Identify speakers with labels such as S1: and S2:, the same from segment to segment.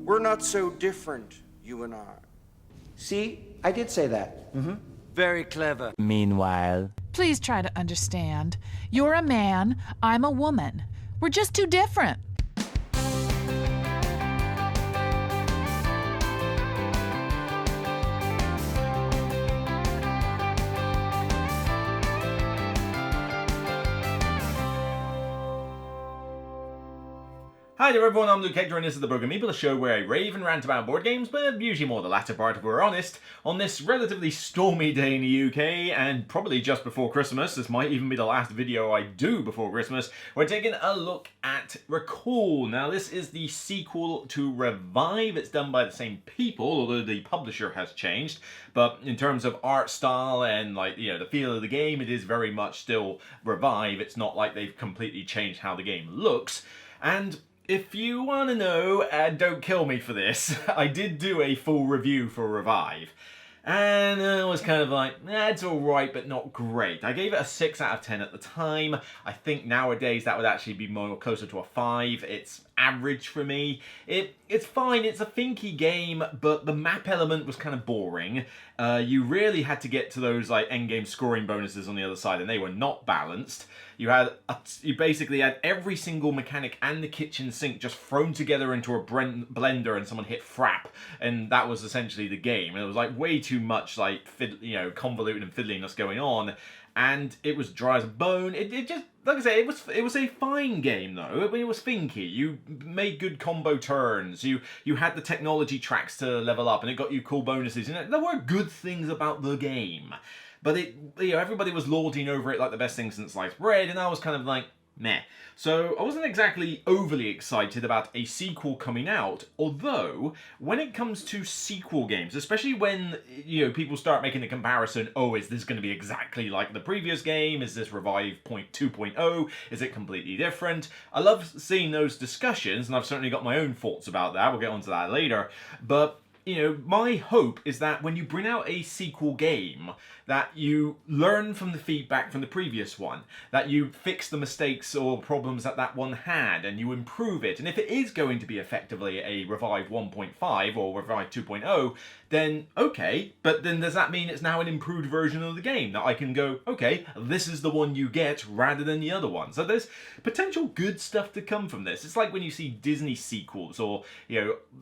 S1: We're not so different, you and I.
S2: See? I did say that.
S1: Very clever.
S3: Meanwhile,
S4: Please try to understand. You're a man, I'm a woman. We're just too different.
S5: Hi there everyone, I'm Luke Hector and this is the Broken Meeple, a show where I rave and rant about board games, but usually more the latter part if we're honest. On this relatively stormy day in the UK, and probably just before Christmas, this might even be the last video I do before Christmas, we're taking a look at Recall. Now this is the sequel to Revive. It's done by the same people, although the publisher has changed, but in terms of art style and the feel of the game, it is very much still Revive. It's not like they've completely changed how the game looks. And if you want to know, don't kill me for this, I did do a full review for Revive. And I was kind of like, it's alright, but not great. I gave it a 6 out of 10 at the time. I think nowadays that would actually be more closer to a 5. It's average for me. It's fine, it's a thinky game, but the map element was kind of boring. You really had to get to those endgame scoring bonuses on the other side, and they were not balanced. You basically had every single mechanic and the kitchen sink just thrown together into a blender, and someone hit frap, and that was essentially the game. And it was way too much convoluted and fiddliness going on, and it was dry as a bone. It just, like I say, it was a fine game though. I mean, it was thinky. You made good combo turns. You had the technology tracks to level up, and it got you cool bonuses. And there were good things about the game. But everybody was lauding over it like the best thing since sliced bread, and I was kind of like, meh. So I wasn't exactly overly excited about a sequel coming out, although when it comes to sequel games, especially when people start making the comparison, oh, is this going to be exactly like the previous game? Is this Revive 2.0? Is it completely different? I love seeing those discussions, and I've certainly got my own thoughts about that. We'll get onto that later. But my hope is that when you bring out a sequel game, that you learn from the feedback from the previous one, that you fix the mistakes or problems that one had, and you improve it. And if it is going to be effectively a Revive 1.5 or Revive 2.0, then okay, but then does that mean it's now an improved version of the game that I can go, okay, this is the one you get rather than the other one? So there's potential good stuff to come from this. It's like when you see Disney sequels or,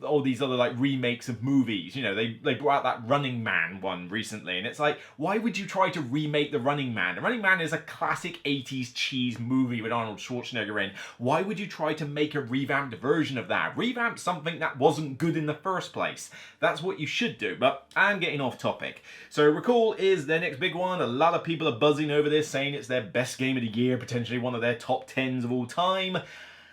S5: all these other remakes of movies. They brought out that Running Man one recently, and it's like, why would you try to remake The Running Man? The Running Man is a classic 80s cheese movie with Arnold Schwarzenegger in. Why would you try to make a revamped version of that? Revamp something that wasn't good in the first place. That's what you should do, but I'm getting off topic. So Recall is their next big one. A lot of people are buzzing over this, saying it's their best game of the year, potentially one of their top 10s of all time.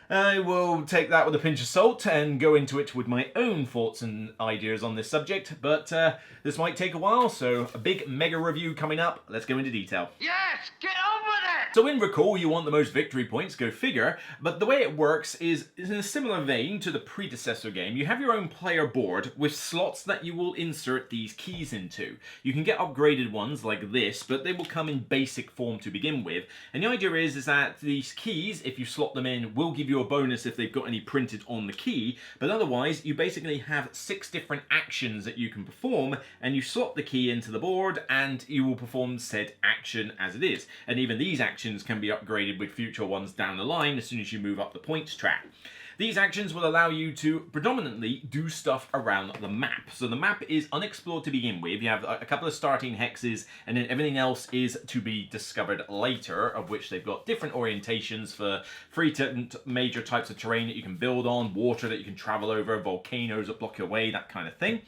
S5: I will take that with a pinch of salt and go into it with my own thoughts and ideas on this subject, but this might take a while, so a big mega review coming up. Let's go into detail.
S1: Yes, get on with it!
S5: So in Recall, you want the most victory points, go figure, but the way it works is in a similar vein to the predecessor game. You have your own player board with slots that you will insert these keys into. You can get upgraded ones like this, but they will come in basic form to begin with, and the idea is that these keys, if you slot them in, will give you a bonus if they've got any printed on the key, but otherwise you basically have 6 different actions that you can perform, and you slot the key into the board and you will perform said action as it is. And even these actions can be upgraded with future ones down the line as soon as you move up the points track. These actions will allow you to predominantly do stuff around the map. So the map is unexplored to begin with. You have a couple of starting hexes, and then everything else is to be discovered later, of which they've got different orientations for 3 major types of terrain that you can build on, water that you can travel over, volcanoes that block your way, that kind of thing.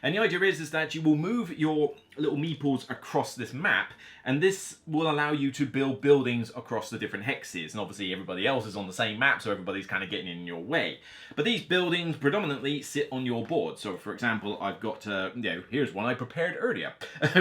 S5: And the idea is that you will move your little meeples across this map, and this will allow you to build buildings across the different hexes. And obviously everybody else is on the same map, so everybody's kind of getting in your way. But these buildings predominantly sit on your board. So for example, I've got, here's one I prepared earlier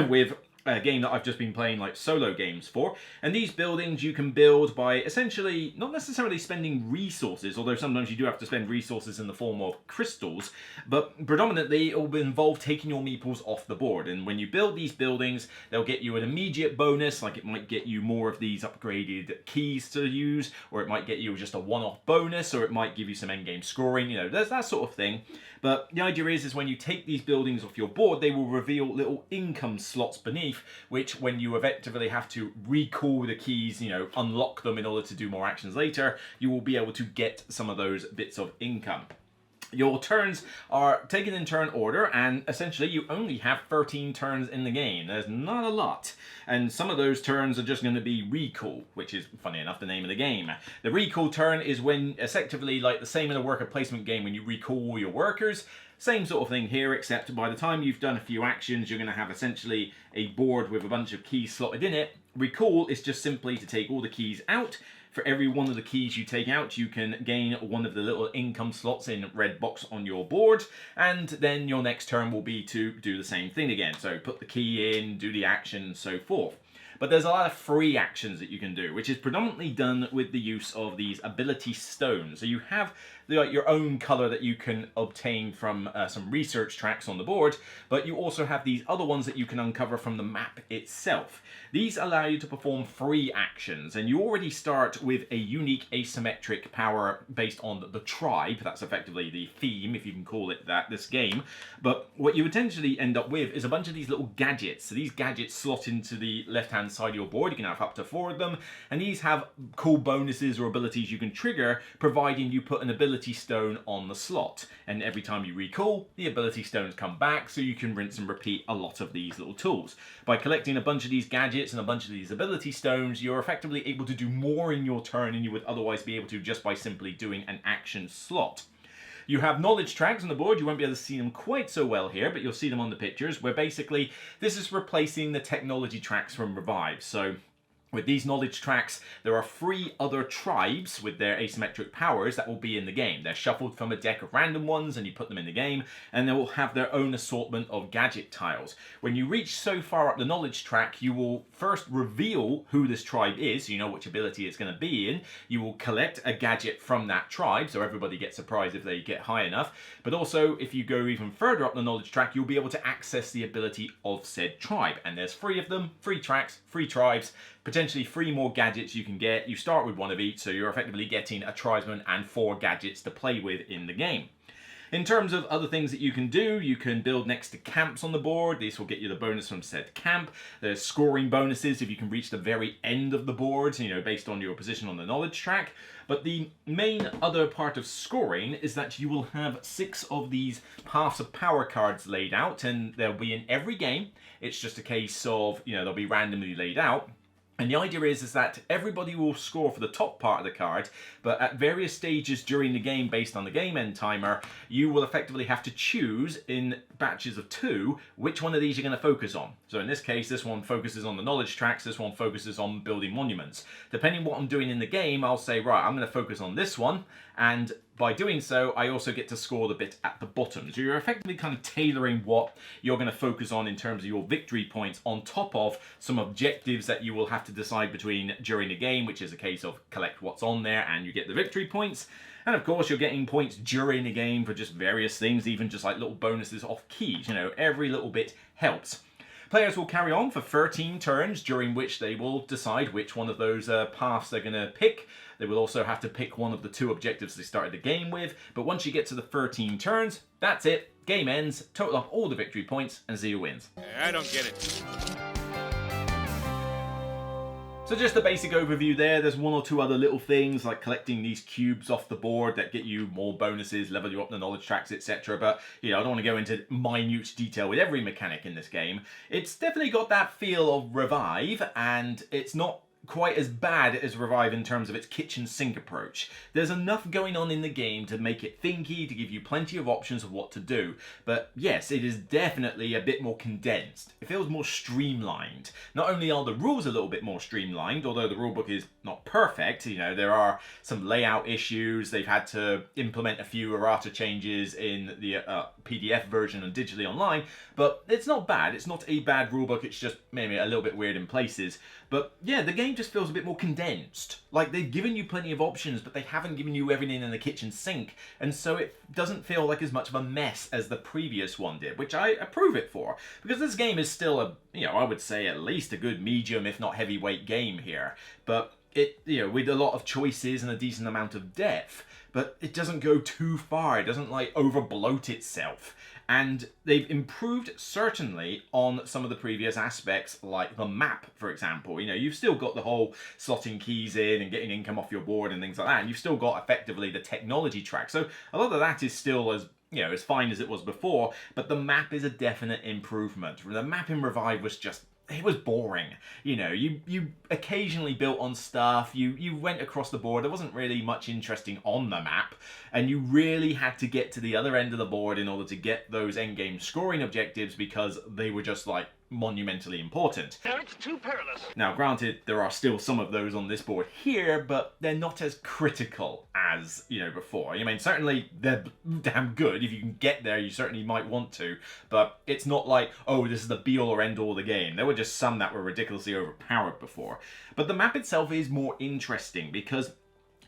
S5: with a game that I've just been playing like solo games for. And these buildings you can build by essentially not necessarily spending resources, although sometimes you do have to spend resources in the form of crystals, but predominantly it will involve taking your meeples off the board. And when you build these buildings, they'll get you an immediate bonus, like it might get you more of these upgraded keys to use, or it might get you just a one-off bonus, or it might give you some endgame scoring, you know, there's that sort of thing. But the idea is when you take these buildings off your board, they will reveal little income slots beneath, which when you effectively have to recall the keys, you know, unlock them in order to do more actions later, you will be able to get some of those bits of income. Your turns are taken in turn order, and essentially you only have 13 turns in the game. There's not a lot. And some of those turns are just going to be recall, which is, funny enough, the name of the game. The recall turn is when, effectively, like the same in a worker placement game, when you recall all your workers. Same sort of thing here, except by the time you've done a few actions, you're going to have essentially a board with a bunch of keys slotted in it. Recall is just simply to take all the keys out. For every one of the keys you take out, you can gain one of the little income slots in red box on your board, and then your next turn will be to do the same thing again. So put the key in, do the action, and so forth. But there's a lot of free actions that you can do, which is predominantly done with the use of these ability stones. So you have your own color that you can obtain from some research tracks on the board, but you also have these other ones that you can uncover from the map itself. These allow you to perform free actions, and you already start with a unique asymmetric power based on the tribe. That's effectively the theme, if you can call it that, this game. But what you potentially end up with is a bunch of these little gadgets. So these gadgets slot into the left-hand side of your board. You can have up to 4 of them, and these have cool bonuses or abilities you can trigger, providing you put an ability stone on the slot. And every time you recall, the ability stones come back, so you can rinse and repeat a lot of these little tools. By collecting a bunch of these gadgets and a bunch of these ability stones, you're effectively able to do more in your turn than you would otherwise be able to just by simply doing an action slot. You have knowledge tracks on the board. You won't be able to see them quite so well here, but you'll see them on the pictures, where basically this is replacing the technology tracks from Revive. So with these knowledge tracks, there are 3 other tribes with their asymmetric powers that will be in the game. They're shuffled from a deck of random ones, and you put them in the game, and they will have their own assortment of gadget tiles. When you reach so far up the knowledge track, you will first reveal who this tribe is, so you know which ability it's going to be in. You will collect a gadget from that tribe, so everybody gets surprised if they get high enough. But also, if you go even further up the knowledge track, you'll be able to access the ability of said tribe. And there's 3 of them, 3 tracks, 3 tribes, potentially 3 more gadgets you can get. You start with 1 of each, so you're effectively getting a tribesman and 4 gadgets to play with in the game. In terms of other things that you can do, you can build next to camps on the board. These will get you the bonus from said camp. There's scoring bonuses if you can reach the very end of the board, you know, based on your position on the knowledge track. But the main other part of scoring is that you will have 6 of these paths of power cards laid out, and they'll be in every game. It's just a case of, you know, they'll be randomly laid out. And the idea is that everybody will score for the top part of the card, but at various stages during the game, based on the game end timer, you will effectively have to choose in batches of 2 which one of these you're going to focus on. So in this case, this one focuses on the knowledge tracks, this one focuses on building monuments. Depending what I'm doing in the game, I'll say, right, I'm going to focus on this one, and by doing so, I also get to score the bit at the bottom. So you're effectively kind of tailoring what you're going to focus on in terms of your victory points, on top of some objectives that you will have to decide between during the game, which is a case of collect what's on there and you get the victory points. And of course, you're getting points during the game for just various things, even just like little bonuses off keys. You know, every little bit helps. Players will carry on for 13 turns, during which they will decide which one of those paths they're going to pick. They will also have to pick one of the 2 objectives they started the game with. But once you get to the 13 turns, that's it. Game ends, total up all the victory points, and 0 wins.
S3: I don't get it.
S5: So just a basic overview there. There's 1 or 2 other little things, like collecting these cubes off the board that get you more bonuses, level you up the knowledge tracks, etc. But, you know, I don't want to go into minute detail with every mechanic in this game. It's definitely got that feel of Revive, and it's not quite as bad as Revive in terms of its kitchen sink approach. There's enough going on in the game to make it thinky, to give you plenty of options of what to do. But yes, it is definitely a bit more condensed. It feels more streamlined. Not only are the rules a little bit more streamlined, although the rulebook is not perfect, you know, there are some layout issues. They've had to implement a few errata changes in the PDF version and digitally online, but it's not bad. It's not a bad rulebook. It's just maybe a little bit weird in places. But yeah, the game just feels a bit more condensed. Like, they've given you plenty of options, but they haven't given you everything in the kitchen sink, and so it doesn't feel like as much of a mess as the previous one did, which I approve it for, because this game is still a, you know, I would say at least a good medium, if not heavyweight game here. But it, you know, with a lot of choices and a decent amount of depth, but it doesn't go too far. It doesn't like over bloat itself. And they've improved certainly on some of the previous aspects, like the map, for example. You know, you've still got the whole slotting keys in and getting income off your board and things like that. And you've still got effectively the technology track. So a lot of that is still as, you know, as fine as it was before, but the map is a definite improvement. The map in Revive was just, it was boring. You know, you occasionally built on stuff, you went across the board, there wasn't really much interesting on the map, and you really had to get to the other end of the board in order to get those endgame scoring objectives, because they were just like monumentally important.
S1: Now it's too perilous.
S5: Now granted, there are still some of those on this board here, but they're not as critical as, you know, before. I mean, certainly they're damn good. If you can get there, you certainly might want to, but it's not like, oh, this is the be-all or end-all of the game. There were just some that were ridiculously overpowered before. But the map itself is more interesting because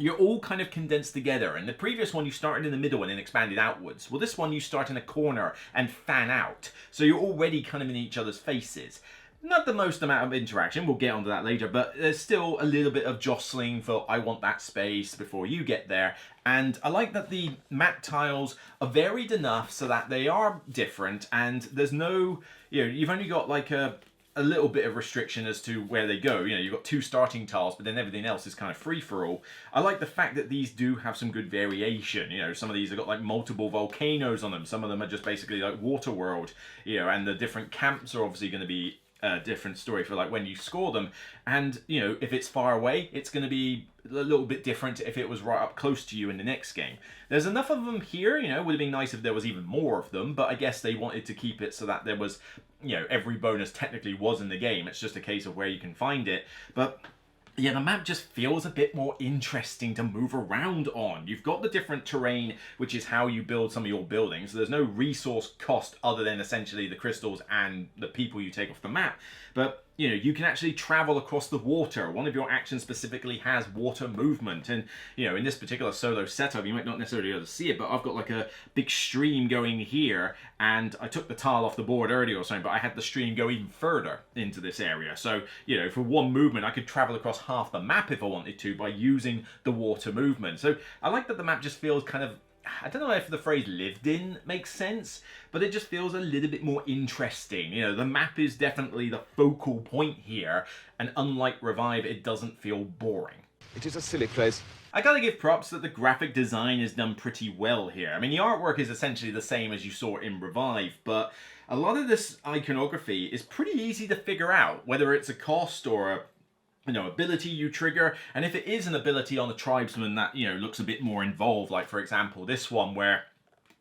S5: you're all kind of condensed together. In the previous one, you started in the middle and then expanded outwards. Well, this one, you start in a corner and fan out. So you're already kind of in each other's faces. Not the most amount of interaction, we'll get onto that later, but there's still a little bit of jostling for I want that space before you get there. And I like that the map tiles are varied enough so that they are different, and there's no, you know, you've only got like a little bit of restriction as to where they go. You know, you've got 2 starting tiles, but then everything else is kind of free-for-all. I like the fact that these do have some good variation. You know, some of these have got like multiple volcanoes on them. Some of them are just basically like water world, you know, and the different camps are obviously going to be a different story for like when you score them. And, you know, if it's far away, it's going to be a little bit different if it was right up close to you in the next game. There's enough of them here, you know, it would have been nice if there was even more of them, but I guess they wanted to keep it so that there was, you know, every bonus technically was in the game. It's just a case of where you can find it. But yeah, the map just feels a bit more interesting to move around on. You've got the different terrain, which is how you build some of your buildings. So there's no resource cost other than essentially the crystals and the people you take off the map. But, you know, you can actually travel across the water. One of your actions specifically has water movement. And, you know, in this particular solo setup, you might not necessarily be able to see it, but I've got like a big stream going here. And I took the tile off the board earlier or something, but I had the stream go even further into this area. So, you know, for one movement, I could travel across half the map if I wanted to by using the water movement. So I like that the map just feels kind of, I don't know if the phrase lived in makes sense, but it just feels a little bit more interesting. You know, the map is definitely the focal point here, and unlike Revive, it doesn't feel boring.
S3: It is a silly place.
S5: I gotta give props that the graphic design is done pretty well here. I mean, the artwork is essentially the same as you saw in Revive, but a lot of this iconography is pretty easy to figure out, whether it's a cost or a, you know, ability you trigger. And if it is an ability on the tribesman that, you know, looks a bit more involved, like for example this one where,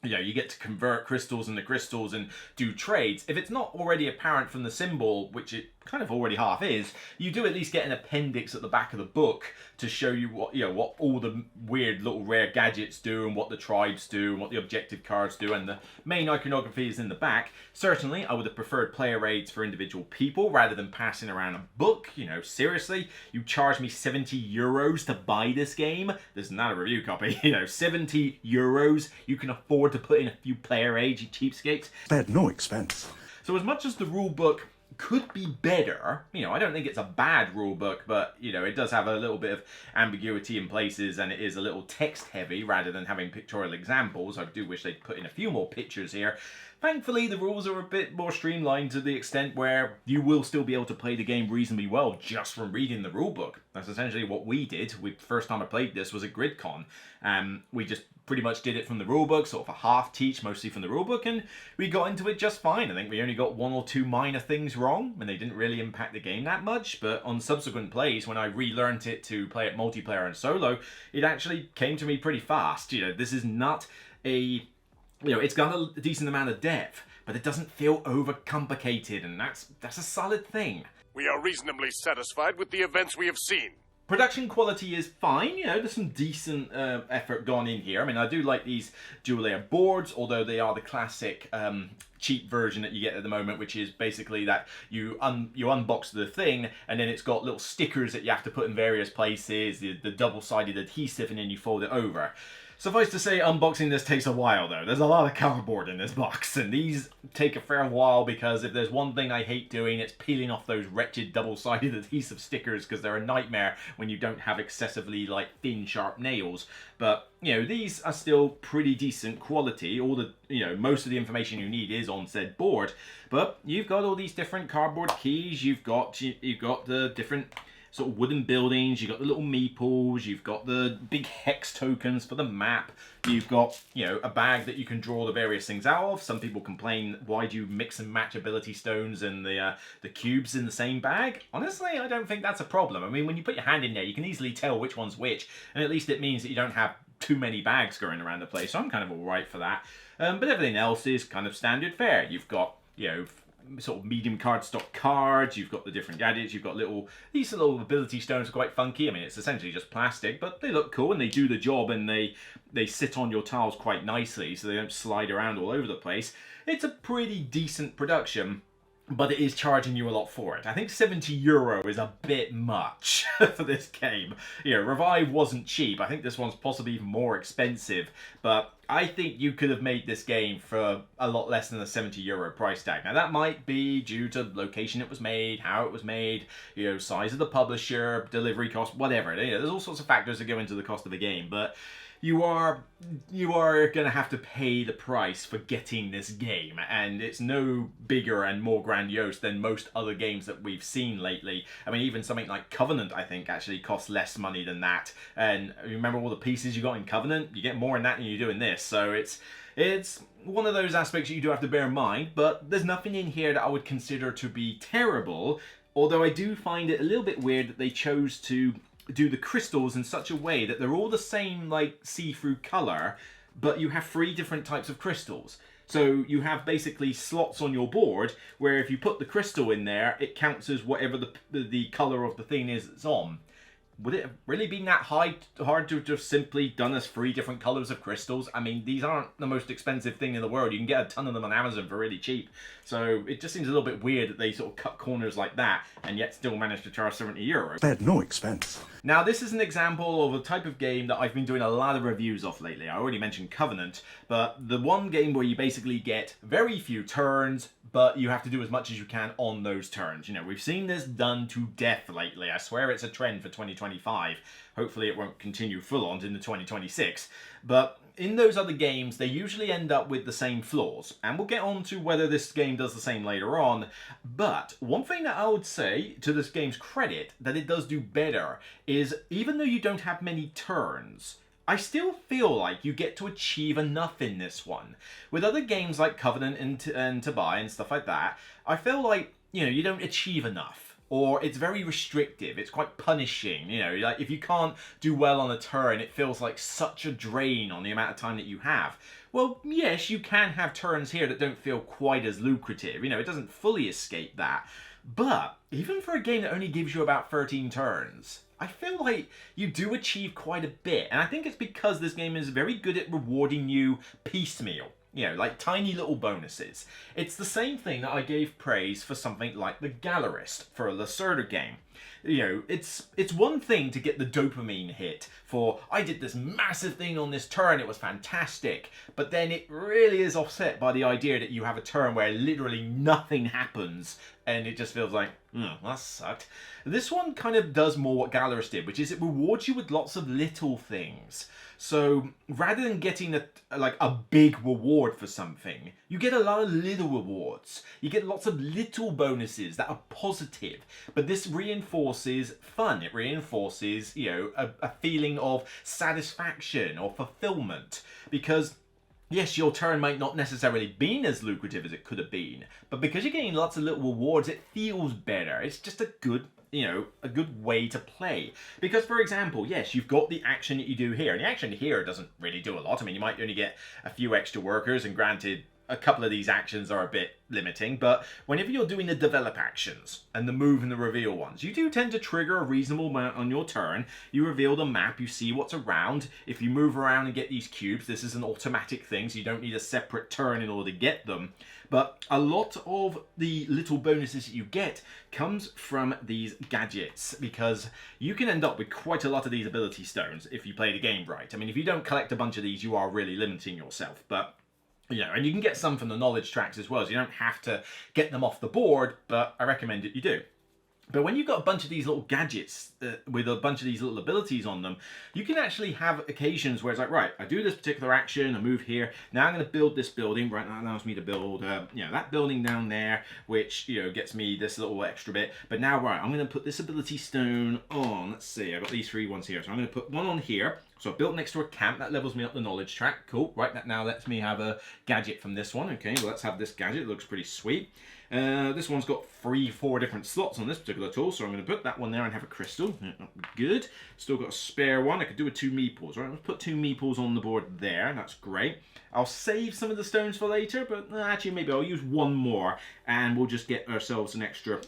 S5: you know, you get to convert crystals into crystals and do trades. If it's not already apparent from the symbol, which it kind of already half is, you do at least get an appendix at the back of the book to show you what, you know, what all the weird little rare gadgets do and what the tribes do and what the objective cards do, and the main iconography is in the back. Certainly, I would have preferred player aids for individual people rather than passing around a book. You know, seriously, you charge me 70 euros to buy this game? This is not a review copy. You know, 70 euros, you can afford to put in a few player aids, you cheapskates.
S3: Spared no expense.
S5: So as much as the rule book could be better, you know, I don't think it's a bad rule book, but, you know, it does have a little bit of ambiguity in places, and it is a little text heavy rather than having pictorial examples. I do wish they'd put in a few more pictures here. Thankfully, the rules are a bit more streamlined to the extent where you will still be able to play the game reasonably well just from reading the rulebook. That's essentially what we did. The first time I played this was at GridCon. We just pretty much did it from the rulebook, sort of a half teach, mostly from the rulebook, and we got into it just fine. I think we only got one or two minor things wrong, and they didn't really impact the game that much, but on subsequent plays, when I relearned it to play it multiplayer and solo, it actually came to me pretty fast. You know, this is not a... You know, it's got a decent amount of depth, but it doesn't feel overcomplicated, and that's a solid thing.
S6: We are reasonably satisfied with the events we have seen.
S5: Production quality is fine, you know, there's some decent effort gone in here. I mean, I do like these dual layer boards, although they are the classic cheap version that you get at the moment, which is basically that you unbox the thing, and then it's got little stickers that you have to put in various places, the double-sided adhesive, and then you fold it over. Suffice to say, unboxing this takes a while though. There's a lot of cardboard in this box, and these take a fair while because if there's one thing I hate doing, it's peeling off those wretched double-sided adhesive stickers, because they're a nightmare when you don't have excessively like thin, sharp nails. But you know, these are still pretty decent quality. All the, you know, most of the information you need is on said board, but you've got all these different cardboard keys. You've got the different sort of wooden buildings, you've got the little meeples, you've got the big hex tokens for the map, you've got, you know, a bag that you can draw the various things out of. Some people complain, why do you mix and match ability stones and the cubes in the same bag? Honestly, I don't think that's a problem. I mean, when you put your hand in there, you can easily tell which one's which, and at least it means that you don't have too many bags going around the place, so I'm kind of alright for that. But everything else is kind of standard fare. You've got, you know, sort of medium card stock cards, you've got the different gadgets, you've got these little ability stones are quite funky. I mean, it's essentially just plastic, but they look cool and they do the job, and they sit on your tiles quite nicely so they don't slide around all over the place. It's a pretty decent production, but it is charging you a lot for it. I think €70 is a bit much for this game. You know, Revive wasn't cheap. I think this one's possibly even more expensive, but I think you could have made this game for a lot less than a €70 price tag. Now, that might be due to location it was made, how it was made, you know, size of the publisher, delivery cost, whatever. You know, there's all sorts of factors that go into the cost of a game, but you are going to have to pay the price for getting this game, and it's no bigger and more grandiose than most other games that we've seen lately. I mean, even something like Covenant, I think, actually costs less money than that, and remember all the pieces you got in Covenant? You get more in that than you do in this, so it's one of those aspects that you do have to bear in mind, but there's nothing in here that I would consider to be terrible, although I do find it a little bit weird that they chose to do the crystals in such a way that they're all the same, like, see-through color, but you have 3 different types of crystals. So you have basically slots on your board where if you put the crystal in there, it counts as whatever the color of the thing is it's on. Would it have really been that hard to have just simply done as 3 different colors of crystals? I mean, these aren't the most expensive thing in the world. You can get a ton of them on Amazon for really cheap. So it just seems a little bit weird that they sort of cut corners like that and yet still manage to charge €70.
S3: Spared no expense.
S5: Now, this is an example of a type of game that I've been doing a lot of reviews of lately. I already mentioned Covenant, but the one game where you basically get very few turns, but you have to do as much as you can on those turns. You know, we've seen this done to death lately. I swear it's a trend for 2025. Hopefully it won't continue full on into 2026. But in those other games, they usually end up with the same flaws. And we'll get on to whether this game does the same later on. But one thing that I would say, to this game's credit, that it does do better is, even though you don't have many turns, I still feel like you get to achieve enough in this one. With other games like Covenant and Tobai and stuff like that, I feel like, you know, you don't achieve enough. Or it's very restrictive, it's quite punishing, you know, like if you can't do well on a turn, it feels like such a drain on the amount of time that you have. Well, yes, you can have turns here that don't feel quite as lucrative, you know, it doesn't fully escape that. But even for a game that only gives you about 13 turns, I feel like you do achieve quite a bit, and I think it's because this game is very good at rewarding you piecemeal. You know, like tiny little bonuses. It's the same thing that I gave praise for something like The Gallerist for a Lacerda game. You know, it's one thing to get the dopamine hit for, I did this massive thing on this turn, it was fantastic, but then it really is offset by the idea that you have a turn where literally nothing happens, and it just feels like, that sucked. This one kind of does more what Gallerist did, which is it rewards you with lots of little things. So rather than getting a big reward for something, you get a lot of little rewards. You get lots of little bonuses that are positive, but this reinforces fun. It reinforces, a feeling of satisfaction or fulfillment, because yes, your turn might not necessarily be as lucrative as it could have been, but because you're getting lots of little rewards, it feels better. It's just a good way to play. Because, for example, yes, you've got the action that you do here, and the action here doesn't really do a lot. I mean, you might only get a few extra workers, and granted, a couple of these actions are a bit limiting, but whenever you're doing the develop actions and the move and the reveal ones, you do tend to trigger a reasonable amount on your turn. You reveal the map, you see what's around. If you move around and get these cubes, this is an automatic thing, so you don't need a separate turn in order to get them. But a lot of the little bonuses that you get comes from these gadgets, because you can end up with quite a lot of these ability stones if you play the game right. I mean, if you don't collect a bunch of these, you are really limiting yourself, but and you can get some from the knowledge tracks as well, so you don't have to get them off the board, but I recommend that you do. But when you've got a bunch of these little gadgets with a bunch of these little abilities on them, you can actually have occasions where it's like, right, I do this particular action, I move here, now I'm going to build this building, right, that allows me to build, that building down there, which, gets me this little extra bit, but now, right, I'm going to put this ability stone on, let's see, I've got these 3 ones here, so I'm going to put one on here. So I built next to a camp, that levels me up the knowledge track. Cool, right, that now lets me have a gadget from this one. Okay, well, let's have this gadget, it looks pretty sweet. This one's got 4 different slots on this particular tool, so I'm going to put that one there and have a crystal. Good. Still got a spare one. I could do with 2 meeples. Right, let's put 2 meeples on the board there. That's great. I'll save some of the stones for later, but actually maybe I'll use 1 more, and we'll just get ourselves an extra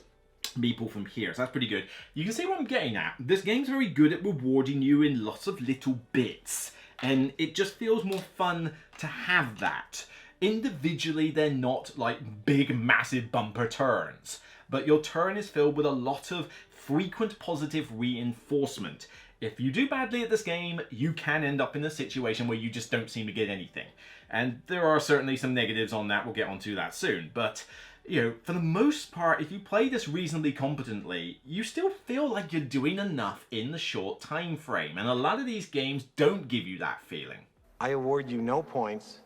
S5: Meeple from here, so that's pretty good. You can see what I'm getting at. This game's very good at rewarding you in lots of little bits, and it just feels more fun to have that. Individually, they're not like big, massive bumper turns, but your turn is filled with a lot of frequent positive reinforcement. If you do badly at this game, you can end up in a situation where you just don't seem to get anything. And there are certainly some negatives on that, we'll get onto that soon, but for the most part, if you play this reasonably competently, you still feel like you're doing enough in the short time frame, and a lot of these games don't give you that feeling.
S7: I award you no points,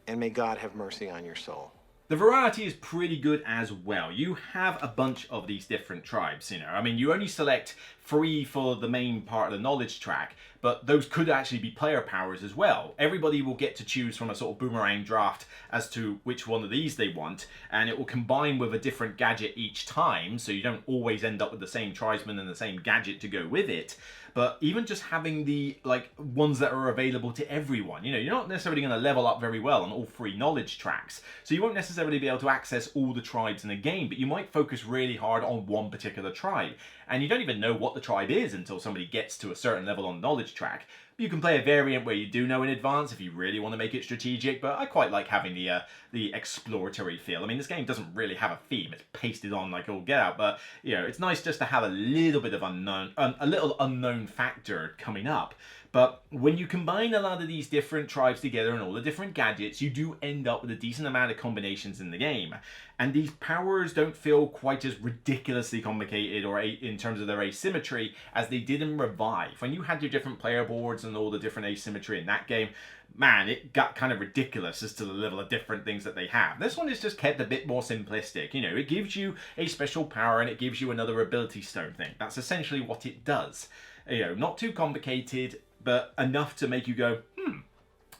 S7: and may God have mercy on your soul.
S5: The variety is pretty good as well. You have a bunch of these different tribes, I mean, you only select 3 for the main part of the knowledge track, but those could actually be player powers as well. Everybody will get to choose from a sort of boomerang draft as to which one of these they want, and it will combine with a different gadget each time, so you don't always end up with the same tribesman and the same gadget to go with it. But even just having the ones that are available to everyone, you're not necessarily going to level up very well on all 3 knowledge tracks, so you won't necessarily be able to access all the tribes in the game, but you might focus really hard on one particular tribe, and you don't even know what the tribe is until somebody gets to a certain level on the knowledge track. You can play a variant where you do know in advance if you really want to make it strategic, but I quite like having the exploratory feel. I mean, this game doesn't really have a theme; it's pasted on like all get out. But it's nice just to have a little bit of a little unknown factor coming up. But when you combine a lot of these different tribes together and all the different gadgets, you do end up with a decent amount of combinations in the game. And these powers don't feel quite as ridiculously complicated or in terms of their asymmetry as they did in Revive. When you had your different player boards and all the different asymmetry in that game, man, it got kind of ridiculous as to the level of different things that they have. This one is just kept a bit more simplistic. It gives you a special power and it gives you another ability stone thing. That's essentially what it does. Not too complicated, but enough to make you go,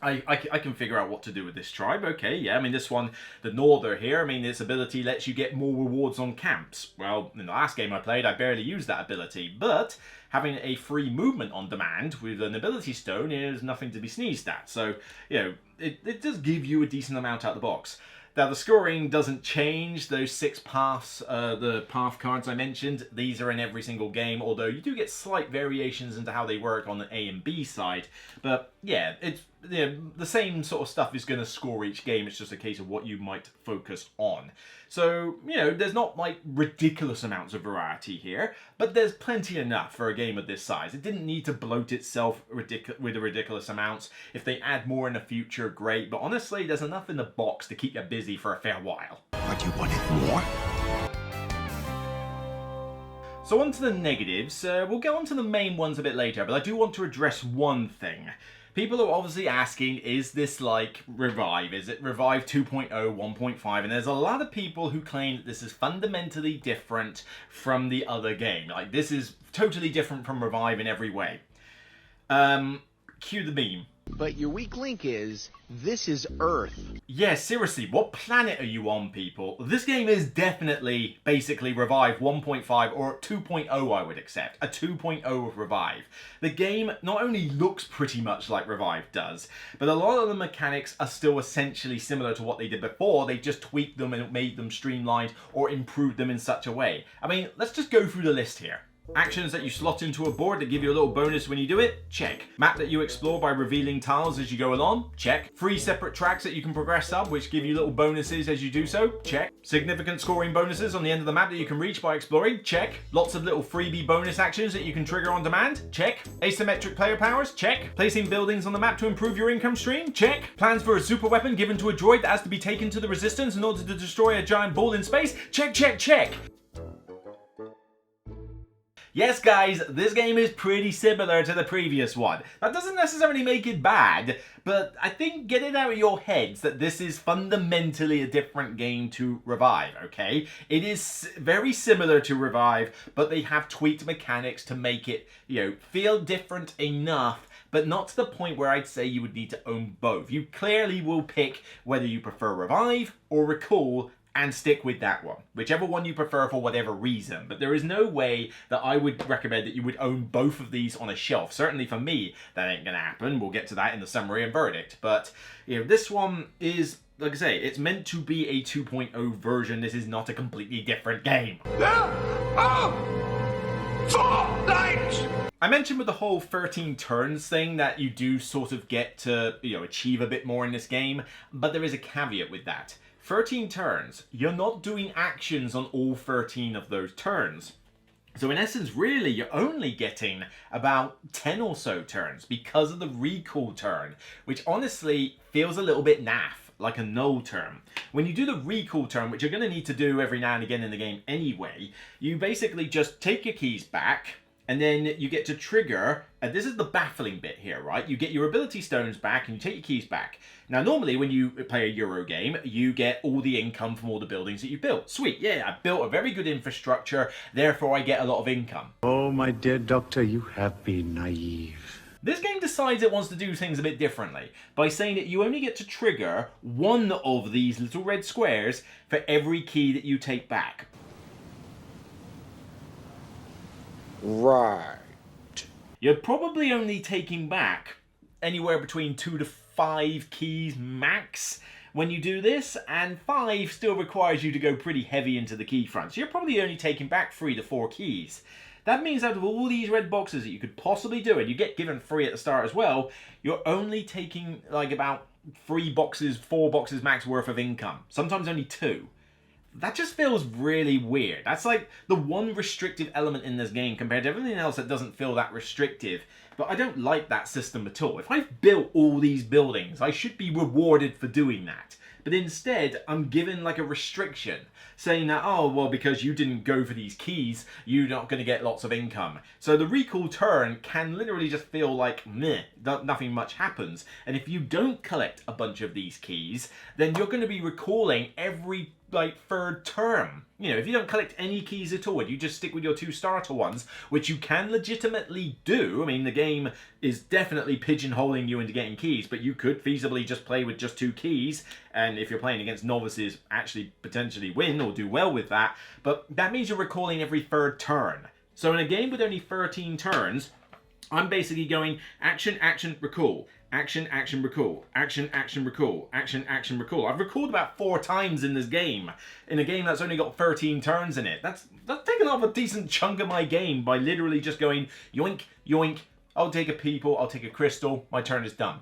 S5: I can figure out what to do with this tribe. Okay, yeah, I mean, this one, the Norther here, I mean, this ability lets you get more rewards on camps. Well, in the last game I played, I barely used that ability, but having a free movement on demand with an ability stone is nothing to be sneezed at. So, it does give you a decent amount out of the box. Now, the scoring doesn't change. Those 6 paths, the path cards I mentioned, these are in every single game, although you do get slight variations into how they work on the A and B side. But yeah, it's the same sort of stuff is going to score each game. It's just a case of what you might focus on. So, there's not like ridiculous amounts of variety here, but there's plenty enough for a game of this size. It didn't need to bloat itself with the ridiculous amounts. If they add more in the future, great, but honestly, there's enough in the box to keep you busy for a fair while.
S3: But you wanted more?
S5: So on to the negatives. We'll get on to the main ones a bit later, but I do want to address one thing. People are obviously asking, is this like Revive? Is it Revive 2.0, 1.5? And there's a lot of people who claim that this is fundamentally different from the other game. Like, this is totally different from Revive in every way. Cue the meme.
S8: But your weak link is, this is Earth.
S5: Yeah, seriously, what planet are you on, people? This game is definitely, basically, Revive 1.5 or 2.0, I would accept. A 2.0 of Revive. The game not only looks pretty much like Revive does, but a lot of the mechanics are still essentially similar to what they did before. They just tweaked them and made them streamlined or improved them in such a way. I mean, let's just go through the list here. Actions that you slot into a board that give you a little bonus when you do it? Check. Map that you explore by revealing tiles as you go along? Check. 3 separate tracks that you can progress up, which give you little bonuses as you do so? Check. Significant scoring bonuses on the end of the map that you can reach by exploring? Check. Lots of little freebie bonus actions that you can trigger on demand? Check. Asymmetric player powers? Check. Placing buildings on the map to improve your income stream? Check. Plans for a super weapon given to a droid that has to be taken to the Resistance in order to destroy a giant ball in space? Check, check, check. Yes, guys, this game is pretty similar to the previous one. That doesn't necessarily make it bad, but I think get it out of your heads that this is fundamentally a different game to Revive, okay? It is very similar to Revive, but they have tweaked mechanics to make it, feel different enough, but not to the point where I'd say you would need to own both. You clearly will pick whether you prefer Revive or Recall, and stick with that one, whichever one you prefer for whatever reason. But there is no way that I would recommend that you would own both of these on a shelf. Certainly for me, that ain't gonna happen. We'll get to that in the summary and verdict. But this one is, like I say, it's meant to be a 2.0 version. This is not a completely different game. I mentioned with the whole 13 turns thing that you do sort of get to, achieve a bit more in this game, but there is a caveat with that. 13 turns, you're not doing actions on all 13 of those turns. So in essence, really, you're only getting about 10 or so turns because of the recall turn, which honestly feels a little bit naff, like a null turn. When you do the recall turn, which you're going to need to do every now and again in the game anyway, you basically just take your keys back, and then you get to trigger, and this is the baffling bit here, right? You get your ability stones back and you take your keys back. Now, normally when you play a Euro game, you get all the income from all the buildings that you built. Sweet, yeah, I built a very good infrastructure, therefore I get a lot of income.
S9: Oh, my dear doctor, you have been naive.
S5: This game decides it wants to do things a bit differently by saying that you only get to trigger one of these little red squares for every key that you take back.
S1: Right.
S5: You're probably only taking back anywhere between 2 to 5 keys max when you do this, and 5 still requires you to go pretty heavy into the key front. So you're probably only taking back 3 to 4 keys. That means out of all these red boxes that you could possibly do, and you get given 3 at the start as well, you're only taking like about 3 boxes, 4 boxes max worth of income. Sometimes only 2. That just feels really weird. That's like the one restrictive element in this game compared to everything else that doesn't feel that restrictive. But I don't like that system at all. If I've built all these buildings, I should be rewarded for doing that. But instead, I'm given like a restriction, saying that, oh, well, because you didn't go for these keys, you're not going to get lots of income. So the recall turn can literally just feel like, meh, nothing much happens. And if you don't collect a bunch of these keys, then you're going to be recalling every third term. If you don't collect any keys at all, and you just stick with your 2 starter ones, which you can legitimately do. I mean, the game is definitely pigeonholing you into getting keys, but you could feasibly just play with just 2 keys, and if you're playing against novices, actually potentially win or do well with that. But that means you're recalling every third turn. So in a game with only 13 turns, I'm basically going action, action, recall. Action, action, recall. Action, action, recall. Action, action, recall. I've recalled about 4 times in this game. In a game that's only got 13 turns in it. That's taken off a decent chunk of my game by literally just going yoink, yoink. I'll take a people, I'll take a crystal, my turn is done.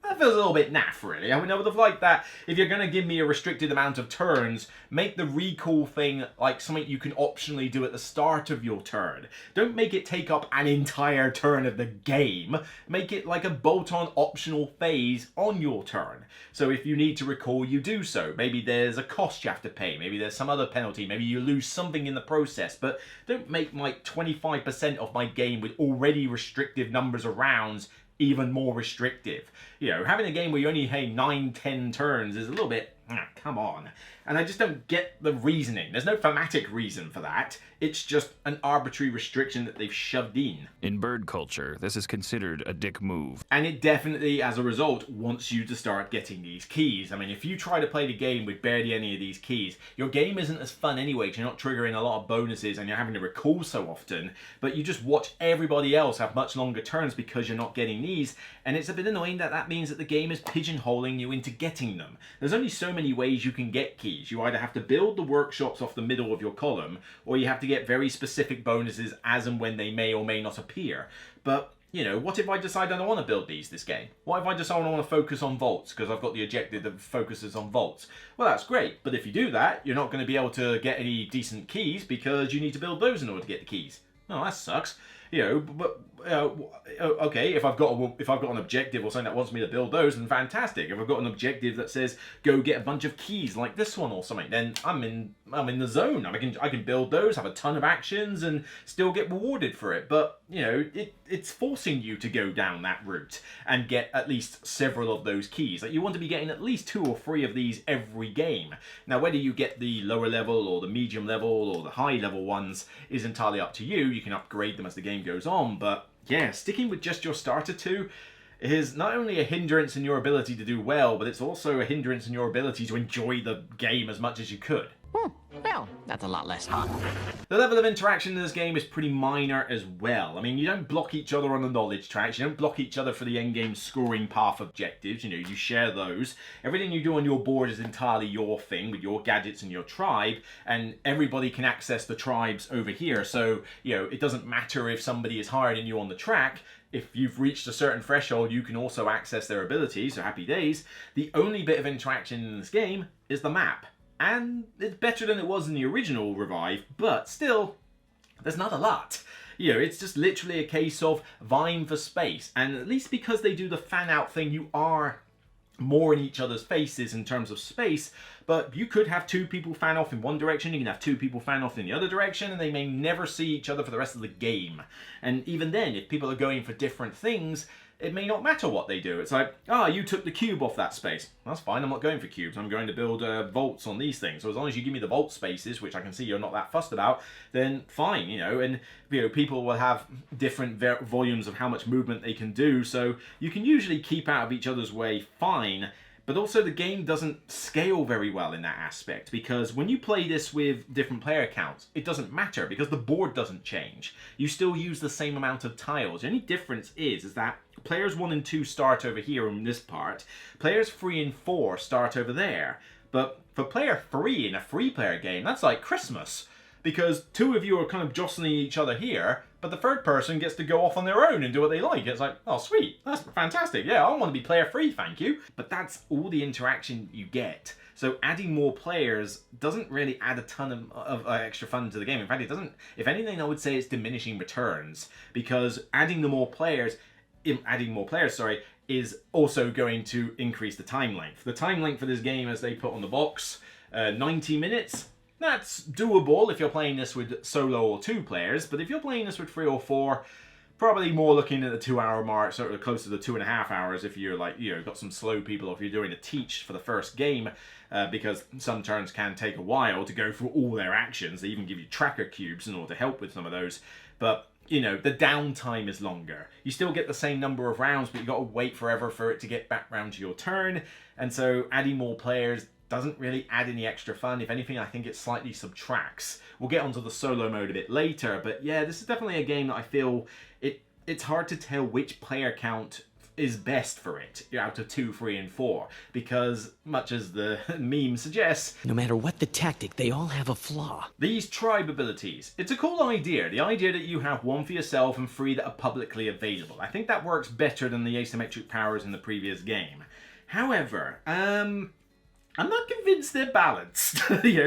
S5: that feels a little bit naff, really. I mean, I would have liked that if you're going to give me a restricted amount of turns, make the recall thing like something you can optionally do at the start of your turn. Don't make it take up an entire turn of the game. Make it like a bolt-on optional phase on your turn. So if you need to recall, you do so. Maybe there's a cost you have to pay. Maybe there's some other penalty. Maybe you lose something in the process. But don't make like 25% of my game with already restrictive numbers of rounds even more restrictive. You know, having a game where you only have 9-10 turns is a little bit, come on. And I just don't get the reasoning. There's no thematic reason for that. It's just an arbitrary restriction that they've shoved in.
S10: In bird culture, this is considered a dick move.
S5: And it definitely, as a result, wants you to start getting these keys. I mean, if you try to play the game with barely any of these keys, your game isn't as fun anyway, because you're not triggering a lot of bonuses and you're having to recall so often, but you just watch everybody else have much longer turns because you're not getting these, and it's a bit annoying that that means that the game is pigeonholing you into getting them. There's only so many ways you can get keys. You either have to build the workshops off the middle of your column, or you have to get very specific bonuses as and when they may or may not appear. But, you know, what if I decide I don't want to build these this game? What if I decide I want to focus on vaults, because I've got the objective that focuses on vaults? Well, that's great, but if you do that, you're not going to be able to get any decent keys, because you need to build those in order to get the keys. Oh, that sucks. You know, but okay, if I've got an objective or something that wants me to build those, then fantastic. If I've got an objective that says go get a bunch of keys like this one or something, then I'm in the zone. I can build those, have a ton of actions, and still get rewarded for it. But you know, it's forcing you to go down that route and get at least several of those keys. Like, you want to be getting at least 2 or 3 of these every game. Now, whether you get the lower level or the medium level or the high level ones is entirely up to you. You can upgrade them as the game goes on, but yeah, sticking with just your starter 2 is not only a hindrance in your ability to do well, but it's also a hindrance in your ability to enjoy the game as much as you could.
S11: Well, that's a lot less hot.
S5: The level of interaction in this game is pretty minor as well. I mean, you don't block each other on the knowledge tracks, you don't block each other for the endgame scoring path objectives, you know, you share those. Everything you do on your board is entirely your thing, with your gadgets and your tribe, and everybody can access the tribes over here, so, you know, it doesn't matter if somebody is higher than you on the track. If you've reached a certain threshold, you can also access their abilities, so happy days. The only bit of interaction in this game is the map. And it's better than it was in the original Revive, but still, there's not a lot. You know, it's just literally a case of vying for space. And at least because they do the fan-out thing, you are more in each other's faces in terms of space, but you could have 2 people fan off in one direction, you can have 2 people fan off in the other direction, and they may never see each other for the rest of the game. And even then, if people are going for different things, it may not matter what they do. It's like, you took the cube off that space. That's fine, I'm not going for cubes. I'm going to build vaults on these things. So as long as you give me the vault spaces, which I can see you're not that fussed about, then fine, you know. And, you know, people will have different volumes of how much movement they can do, so you can usually keep out of each other's way fine. But also the game doesn't scale very well in that aspect, because when you play this with different player counts, it doesn't matter because the board doesn't change. You still use the same amount of tiles. The only difference is that players 1 and 2 start over here in this part, players 3 and 4 start over there. But for player 3 in a 3-player game, that's like Christmas, because 2 of you are kind of jostling each other here, but the 3rd person gets to go off on their own and do what they like. It's like, oh sweet, that's fantastic, yeah, I want to be player free, thank you. But that's all the interaction you get. So adding more players doesn't really add a ton of extra fun to the game. In fact, it doesn't. If anything, I would say it's diminishing returns, because adding more players, is also going to increase the time length. The time length for this game, as they put on the box, 90 minutes. That's doable if you're playing this with solo or 2 players, but if you're playing this with 3 or 4, probably more looking at the 2-hour mark, sort of close to the 2.5 hours if you're like, you know, got some slow people, or if you're doing a teach for the first game, because some turns can take a while to go through all their actions. They even give you tracker cubes in order to help with some of those, but you know, the downtime is longer. You still get the same number of rounds, but you got to wait forever for it to get back round to your turn, and so adding more players doesn't really add any extra fun. If anything, I think it slightly subtracts. We'll get onto the solo mode a bit later, but yeah, this is definitely a game that I feel it's hard to tell which player count is best for it out of 2, 3, and 4, because much as the meme suggests,
S11: No matter what the tactic, they all have a flaw.
S5: these tribe abilities, it's a cool idea. The idea that you have 1 for yourself and 3 that are publicly available. I think that works better than the asymmetric powers in the previous game. However, I'm not convinced they're balanced.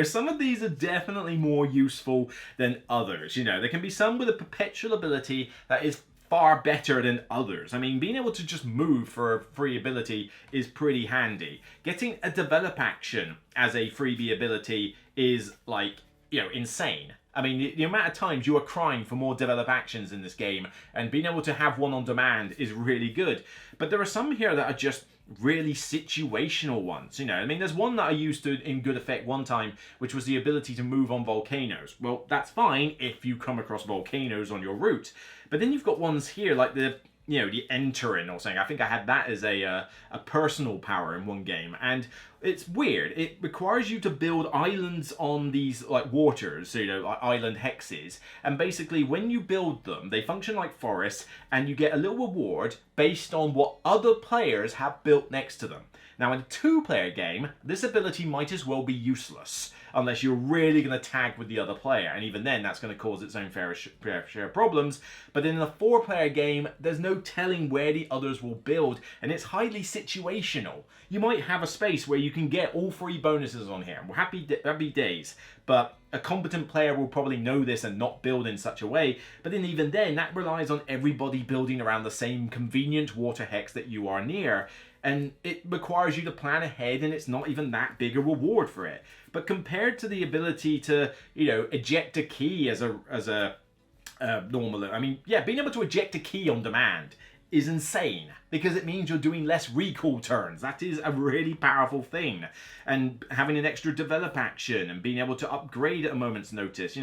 S5: Some of these are definitely more useful than others. There can be some with a perpetual ability that is far better than others. I mean, being able to just move for a free ability is pretty handy. Getting a develop action as a freebie ability is insane. I mean, the amount of times you are crying for more develop actions in this game, and being able to have one on demand is really good. But there are some here that are just really situational ones. I mean, there's one that I used in good effect one time, which was the ability to move on volcanoes. Well, that's fine if you come across volcanoes on your route. But then you've got ones here like the entering or something. I think I had that as a personal power in one game, and it's weird. It requires you to build islands on these waters, island hexes, and basically when you build them, they function like forests, and you get a little reward based on what other players have built next to them. Now, in a 2-player game, this ability might as well be useless, unless you're really going to tag with the other player, and even then that's going to cause its own fair share of problems. But in a 4-player game, there's no telling where the others will build, and it's highly situational. You might have a space where you can get all 3 bonuses on here. Well, happy days, but a competent player will probably know this and not build in such a way. But then even then, that relies on everybody building around the same convenient water hex that you are near, and it requires you to plan ahead, and it's not even that big a reward for it. But compared to the ability to, eject a key as a normal, I mean, yeah, being able to eject a key on demand is insane, because it means you're doing less recall turns. That is a really powerful thing. And having an extra develop action and being able to upgrade at a moment's notice.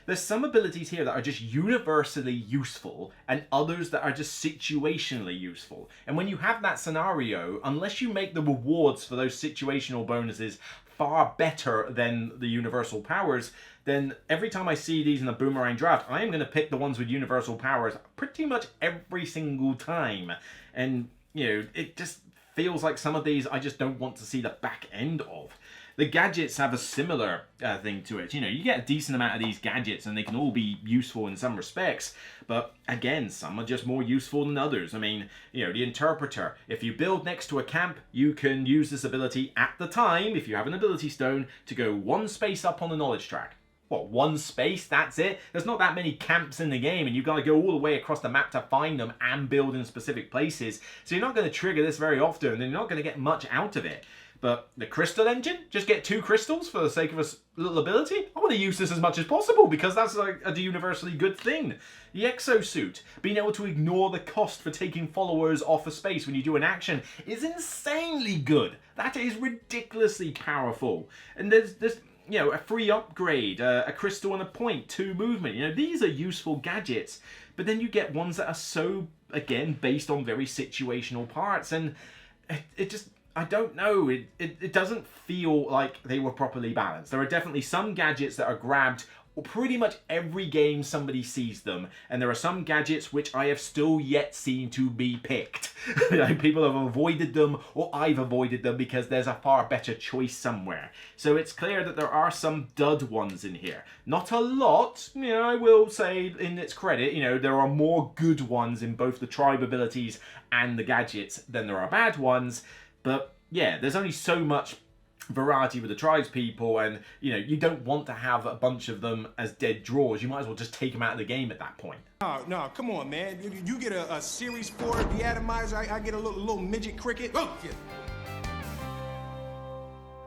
S5: There's some abilities here that are just universally useful, and others that are just situationally useful. And when you have that scenario, unless you make the rewards for those situational bonuses far better than the universal powers, then every time I see these in a boomerang draft, I am going to pick the ones with universal powers pretty much every single time. And, it just feels like some of these I just don't want to see the back end of. The gadgets have a similar thing to it. You get a decent amount of these gadgets, and they can all be useful in some respects. But again, some are just more useful than others. I mean, the interpreter. If you build next to a camp, you can use this ability at the time, if you have an ability stone, to go 1 space up on the knowledge track. What, 1 space? That's it? There's not that many camps in the game, and you've got to go all the way across the map to find them and build in specific places. So you're not going to trigger this very often, and you're not going to get much out of it. But the crystal engine, just get 2 crystals for the sake of a little ability? I want to use this as much as possible, because that's a universally good thing. The exosuit, being able to ignore the cost for taking followers off a space when you do an action, is insanely good. That is ridiculously powerful. And there's a free upgrade, a crystal and a point, 2 movement. These are useful gadgets. But then you get ones that are so, again, based on very situational parts, and it just, I don't know, it doesn't feel like they were properly balanced. There are definitely some gadgets that are grabbed pretty much every game somebody sees them, and there are some gadgets which I have still yet seen to be picked. People have avoided them, or I've avoided them because there's a far better choice somewhere. So it's clear that there are some dud ones in here. Not a lot, I will say in its credit, there are more good ones in both the tribe abilities and the gadgets than there are bad ones. But yeah, there's only so much variety with the tribespeople, and you don't want to have a bunch of them as dead draws. You might as well just take them out of the game at that point.
S12: No, come on, man. You get a Series 4 of the atomizer, I get a little midget cricket. Oh, yeah.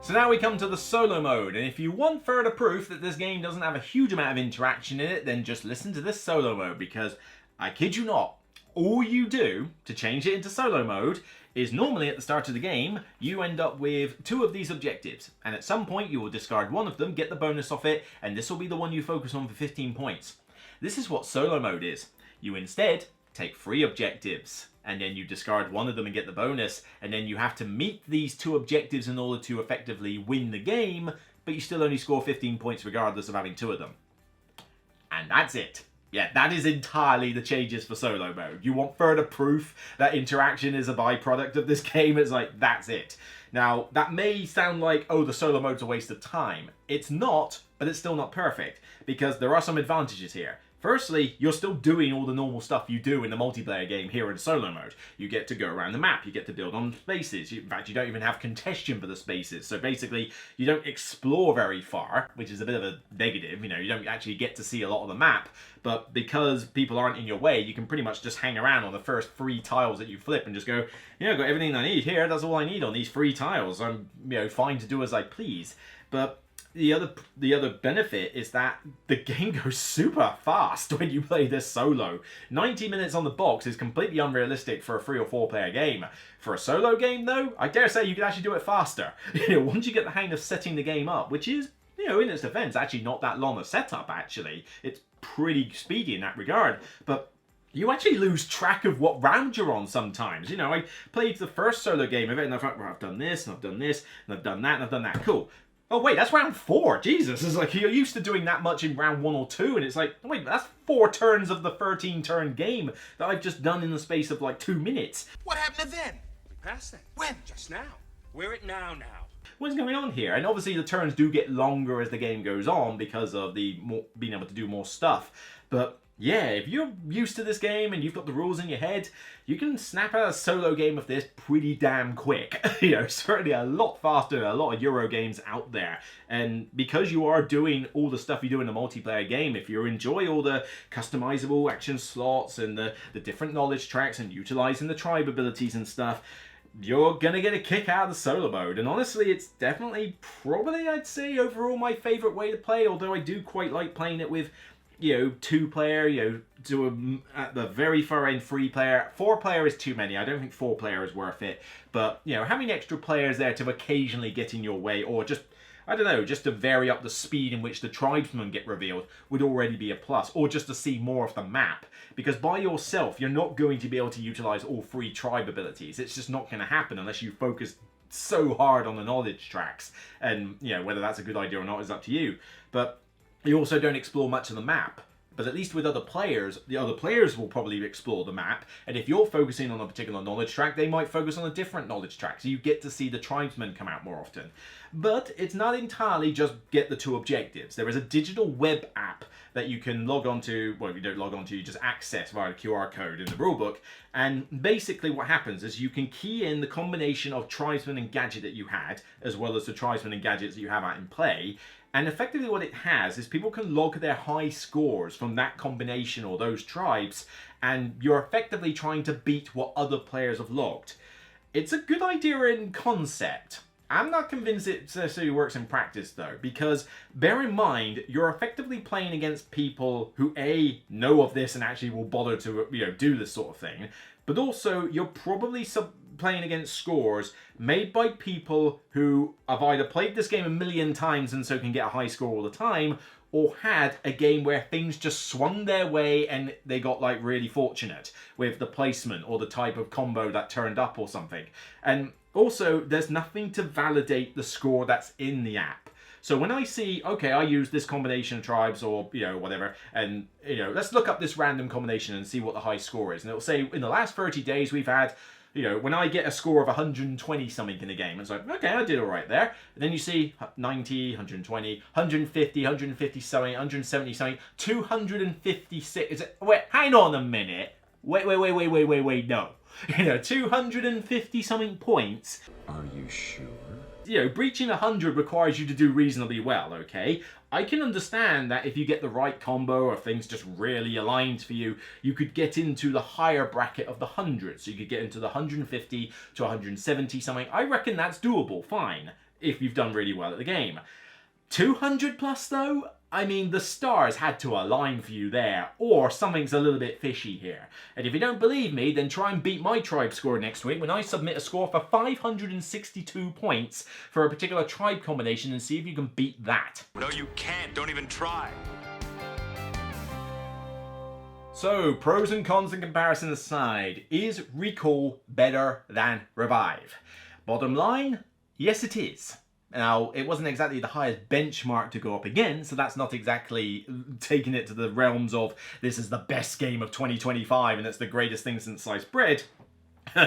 S5: So now we come to the solo mode, and if you want further proof that this game doesn't have a huge amount of interaction in it, then just listen to this solo mode, because I kid you not, all you do to change it into solo mode is normally at the start of the game, you end up with 2 of these objectives, and at some point you will discard one of them, get the bonus off it, and this will be the one you focus on for 15 points. This is what solo mode is. You instead take 3 objectives, and then you discard one of them and get the bonus, and then you have to meet these 2 objectives in order to effectively win the game, but you still only score 15 points regardless of having 2 of them. And that's it. Yeah, that is entirely the changes for solo mode. You want further proof that interaction is a byproduct of this game, it's like, that's it. Now, that may sound like, oh, the solo mode's a waste of time. It's not, but it's still not perfect, because there are some advantages here. Firstly, you're still doing all the normal stuff you do in the multiplayer game here in solo mode. You get to go around the map, you get to build on spaces. In fact, you don't even have contention for the spaces. So basically, you don't explore very far, which is a bit of a negative. You know, you don't actually get to see a lot of the map. But because people aren't in your way, you can pretty much just hang around on the first 3 tiles that you flip and just go, yeah, I've got everything I need here. That's all I need on these 3 tiles. I'm, you know, fine to do as I please. But the other benefit is that the game goes super fast when you play this solo. 90 minutes on the box is completely unrealistic for a 3 or 4 player game. For a solo game though, I dare say you can actually do it faster. You know, once you get the hang of setting the game up, which is, you know, in its defense, actually not that long a setup actually. It's pretty speedy in that regard. But you actually lose track of what round you're on sometimes. You know, I played the first solo game of it and I thought, well, I've done this, and I've done this, and I've done that, and I've done that. Cool. Oh wait, that's round 4. Jesus, it's like you're used to doing that much in round 1 or 2, and it's like, wait, that's 4 turns of the 13-turn game that I've just done in the space of like 2 minutes.
S12: What happened to then? We passed that. When? Just now. We're at now.
S5: What's going on here? And obviously the turns do get longer as the game goes on because of the being able to do more stuff. But yeah, if you're used to this game and you've got the rules in your head, you can snap out a solo game of this pretty damn quick. You know, certainly a lot faster than a lot of Euro games out there. And because you are doing all the stuff you do in a multiplayer game, if you enjoy all the customizable action slots and the different knowledge tracks and utilizing the tribe abilities and stuff, you're gonna get a kick out of the solo mode. And honestly, it's definitely, probably, I'd say, overall my favorite way to play, although I do quite like playing it with, you know, 2-player, you know, at the very far end 3-player. 4-player is too many. I don't think 4-player is worth it. But, you know, having extra players there to occasionally get in your way, or just, I don't know, just to vary up the speed in which the tribesmen get revealed would already be a plus. Or just to see more of the map. Because by yourself, you're not going to be able to utilize all 3 tribe abilities. It's just not going to happen unless you focus so hard on the knowledge tracks. And, you know, whether that's a good idea or not is up to you. But you also don't explore much of the map. But at least with other players, the other players will probably explore the map. And if you're focusing on a particular knowledge track, they might focus on a different knowledge track. So you get to see the tribesmen come out more often. But it's not entirely just get the 2 objectives. There is a digital web app that you can log on to. Well, if you don't log on to, you just access via a QR code in the rulebook. And basically what happens is you can key in the combination of tribesman and gadget that you had, as well as the tribesman and gadgets that you have out in play. And effectively what it has is people can log their high scores from that combination or those tribes, and you're effectively trying to beat what other players have logged. It's a good idea in concept. I'm not convinced it necessarily works in practice though, because bear in mind, you're effectively playing against people who A, know of this and actually will bother to, you know, do this sort of thing, but also you're probably playing against scores made by people who have either played this game a million times and so can get a high score all the time, or had a game where things just swung their way and they got like really fortunate with the placement or the type of combo that turned up or something. And also, there's nothing to validate the score that's in the app. So when I see, okay, I use this combination of tribes or, you know, whatever, and, you know, let's look up this random combination and see what the high score is. And it'll say, in the last 30 days we've had, you know, when I get a score of 120 something in the game, it's like, okay, I did all right there. And then you see 90, 120, 150, 150 something, 170 something, 256. Is it, wait, hang on a minute. Wait, no. You know, 250 something points.
S3: Are you sure?
S5: You know, breaching 100 requires you to do reasonably well, okay? I can understand that if you get the right combo or things just really aligned for you, you could get into the higher bracket of the 100. So you could get into the 150 to 170 something. I reckon that's doable, fine, if you've done really well at the game. 200 plus though? I mean, the stars had to align for you there, or something's a little bit fishy here. And if you don't believe me, then try and beat my tribe score next week when I submit a score for 562 points for a particular tribe combination and see if you can beat that.
S13: No, you can't. Don't even try.
S5: So, pros and cons and comparison aside, is Recall better than Revive? Bottom line, yes it is. Now, it wasn't exactly the highest benchmark to go up against, so that's not exactly taking it to the realms of this is the best game of 2025 and it's the greatest thing since sliced bread.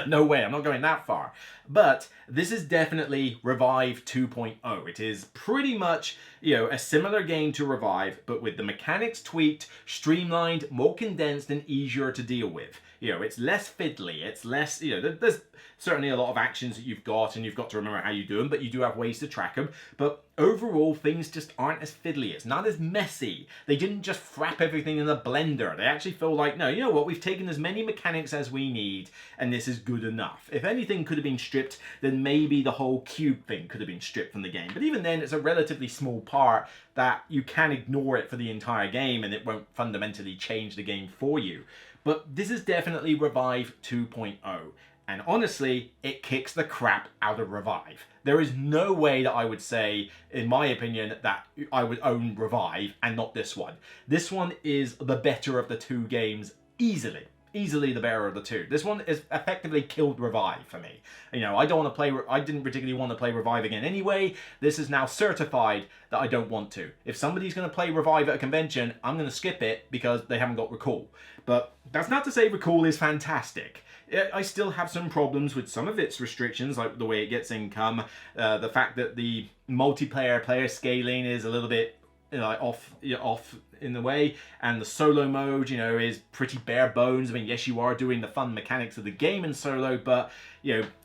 S5: No way, I'm not going that far. But this is definitely Revive 2.0. It is pretty much, a similar game to Revive, but with the mechanics tweaked, streamlined, more condensed, and easier to deal with. It's less fiddly, it's less, there's certainly a lot of actions that you've got, and you've got to remember how you do them, but you do have ways to track them. But overall, things just aren't as fiddly. It's not as messy. They didn't just frap everything in a blender. They actually feel like, no, you know what, we've taken as many mechanics as we need, and this is good enough. If anything could have been stripped, then maybe the whole cube thing could have been stripped from the game. But even then, it's a relatively small part that you can ignore it for the entire game, and it won't fundamentally change the game for you. But this is definitely Revive 2.0. And honestly, it kicks the crap out of Revive. There is no way that I would say, in my opinion, that I would own Revive and not this one. This one is the better of the two games easily. Easily the better of the two. This one is effectively killed Revive for me. I don't want to play, I didn't particularly want to play Revive again anyway. This is now certified that I don't want to. If somebody's going to play Revive at a convention, I'm going to skip it because they haven't got Recall. But that's not to say Recall is fantastic. I still have some problems with some of its restrictions, like the way it gets income, the fact that the multiplayer player scaling is a little bit off in the way, and the solo mode, is pretty bare bones. I mean, yes, you are doing the fun mechanics of the game in solo, but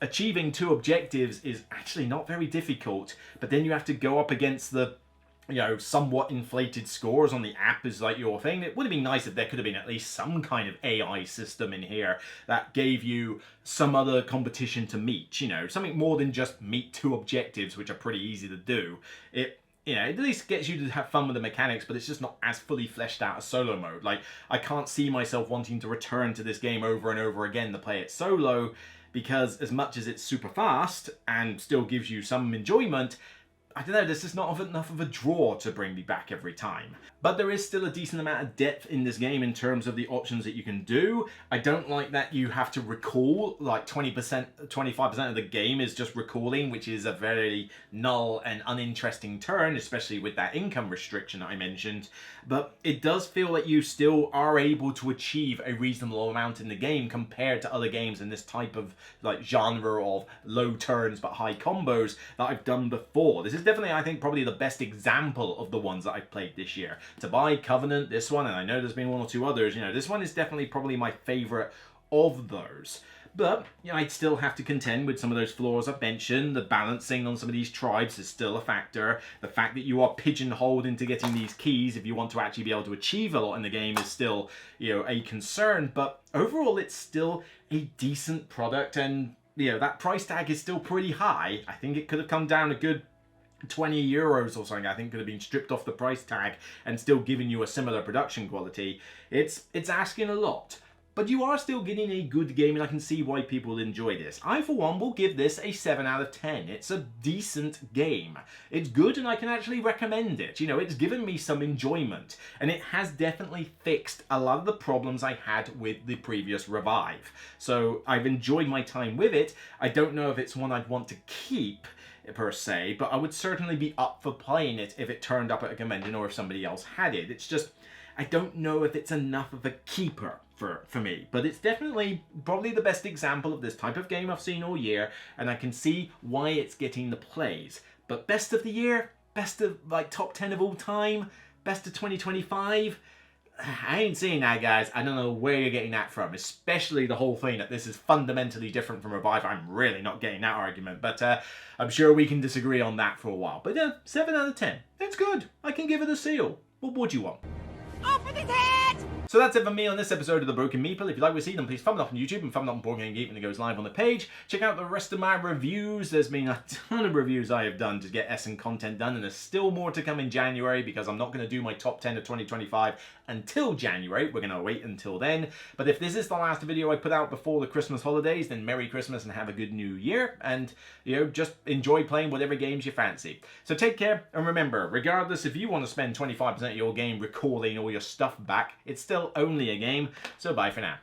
S5: achieving 2 objectives is actually not very difficult. But then you have to go up against the somewhat inflated scores on the app is like your thing. It would have been nice if there could have been at least some kind of AI system in here that gave you some other competition to meet, something more than just meet 2 objectives, which are pretty easy to do. It at least gets you to have fun with the mechanics, but it's just not as fully fleshed out as solo mode. Like, I can't see myself wanting to return to this game over and over again to play it solo, because as much as it's super fast and still gives you some enjoyment, I don't know, this is not enough of a draw to bring me back every time. But there is still a decent amount of depth in this game in terms of the options that you can do. I don't like that you have to recall, like 20%, 25% of the game is just recalling, which is a very null and uninteresting turn, especially with that income restriction that I mentioned. But it does feel that you still are able to achieve a reasonable amount in the game compared to other games in this type of genre of low turns but high combos that I've done before. This is definitely, I think, probably the best example of the ones that I've played this year. To buy Covenant, this one, and I know there's been 1 or 2 others, this one is definitely probably my favorite of those. But I'd still have to contend with some of those flaws I've mentioned. The balancing on some of these tribes is still a factor. The fact that you are pigeonholed into getting these keys if you want to actually be able to achieve a lot in the game is still, a concern. But overall, it's still a decent product, and that price tag is still pretty high. I think it could have come down a good 20 euros or something. I think could have been stripped off the price tag and still giving you a similar production quality. It's asking a lot, but you are still getting a good game, and I can see why people enjoy this. I, for one, will give this a 7 out of 10. It's a decent game. It's good, and I can actually recommend it. It's given me some enjoyment, and it has definitely fixed a lot of the problems I had with the previous Revive. So I've enjoyed my time with it. I don't know if it's one I'd want to keep per se, but I would certainly be up for playing it if it turned up at a convention or if somebody else had it. It's just, I don't know if it's enough of a keeper for me, but it's definitely probably the best example of this type of game I've seen all year, and I can see why it's getting the plays. But best of the year, best of top 10 of all time, best of 2025, I ain't seeing that, guys. I don't know where you're getting that from, especially the whole thing that this is fundamentally different from Revive. I'm really not getting that argument, but I'm sure we can disagree on that for a while. But 7 out of 10. It's good. I can give it a seal. What would you want?
S14: Open his head!
S5: So that's it for me on this episode of The Broken Meeple. If you like what you see, then please thumb it up on YouTube and thumb it up on Board Game Geek when it goes live on the page. Check out the rest of my reviews. There's been a ton of reviews I have done to get Essen content done, and there's still more to come in January because I'm not going to do my top 10 of 2025 until January. We're going to wait until then. But if this is the last video I put out before the Christmas holidays, then Merry Christmas and have a good New Year. And, just enjoy playing whatever games you fancy. So take care, and remember, regardless if you want to spend 25% of your game recalling all your stuff back, it's still only a game. So bye for now.